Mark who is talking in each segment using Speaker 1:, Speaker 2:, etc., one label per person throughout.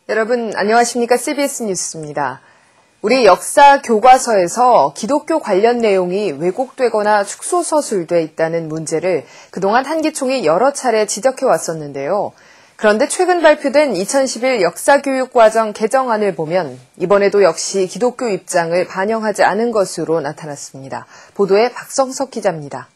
Speaker 1: 여러분 안녕하십니까? CBS 뉴스입니다. 우리 역사 교과서에서 기독교 관련 내용이 왜곡되거나 축소서술돼 있다는 문제를 그동안 한기총이 여러 차례 지적해 왔었는데요. 그런데 최근 발표된 2011 역사교육과정 개정안을 보면 이번에도 역시 기독교 입장을 반영하지 않은 것으로 나타났습니다. 보도에 박성석 기자입니다.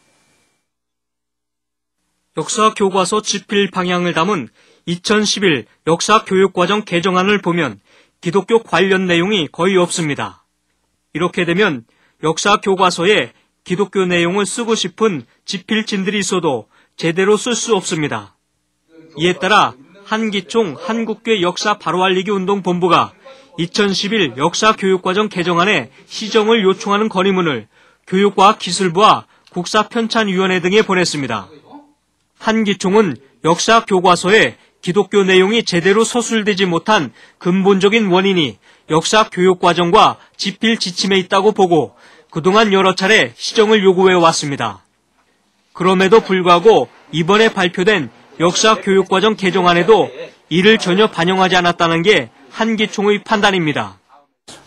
Speaker 2: 역사교과서 집필 방향을 담은 2011 역사교육과정 개정안을 보면 기독교 관련 내용이 거의 없습니다. 이렇게 되면 역사교과서에 기독교 내용을 쓰고 싶은 집필진들이 있어도 제대로 쓸 수 없습니다. 이에 따라 한기총 한국교회 역사 바로알리기 운동본부가 2011 역사교육과정 개정안에 시정을 요청하는 건의문을 교육과학기술부와 국사편찬위원회 등에 보냈습니다. 한기총은 역사교과서에 기독교 내용이 제대로 서술되지 못한 근본적인 원인이 역사교육과정과 집필 지침에 있다고 보고 그동안 여러 차례 시정을 요구해 왔습니다. 그럼에도 불구하고 이번에 발표된 역사교육과정 개정안에도 이를 전혀 반영하지 않았다는 게 한기총의 판단입니다.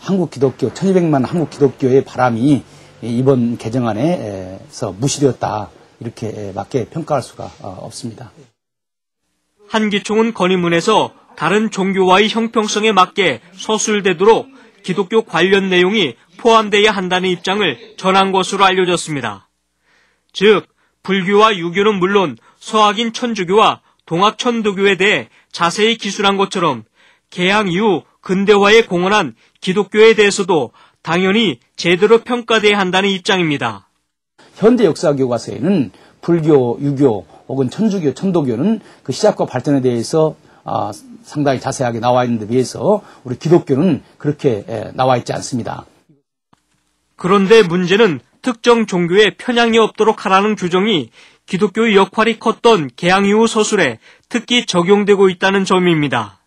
Speaker 3: 한국 기독교, 1200만 한국 기독교의 바람이 이번 개정안에서 무시되었다. 이렇게 맞게 평가할 수가 없습니다.
Speaker 2: 한기총은 건의문에서 다른 종교와의 형평성에 맞게 서술되도록 기독교 관련 내용이 포함돼야 한다는 입장을 전한 것으로 알려졌습니다. 즉, 불교와 유교는 물론 서학인 천주교와 동학 천도교에 대해 자세히 기술한 것처럼 개항 이후 근대화에 공헌한 기독교에 대해서도 당연히 제대로 평가돼야 한다는 입장입니다.
Speaker 3: 현대 역사 교과서에는 불교, 유교 혹은 천주교, 천도교는 그 시작과 발전에 대해서 상당히 자세하게 나와 있는 데 비해서 우리 기독교는 그렇게 나와 있지 않습니다.
Speaker 2: 그런데 문제는 특정 종교에 편향이 없도록 하라는 규정이 기독교의 역할이 컸던 개항 이후 서술에 특히 적용되고 있다는 점입니다.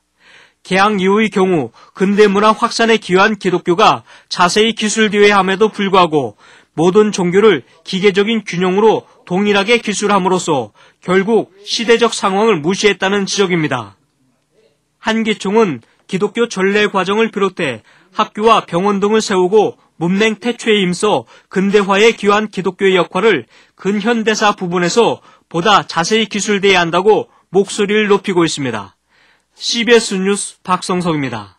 Speaker 2: 개항 이후의 경우 근대 문화 확산에 기여한 기독교가 자세히 기술되어야 함에도 불구하고 모든 종교를 기계적인 균형으로 동일하게 기술함으로써 결국 시대적 상황을 무시했다는 지적입니다. 한기총은 기독교 전례 과정을 비롯해 학교와 병원 등을 세우고 문맹 태초에 힘써 근대화에 기여한 기독교의 역할을 근현대사 부분에서 보다 자세히 기술돼야 한다고 목소리를 높이고 있습니다. CBS 뉴스 박성석입니다.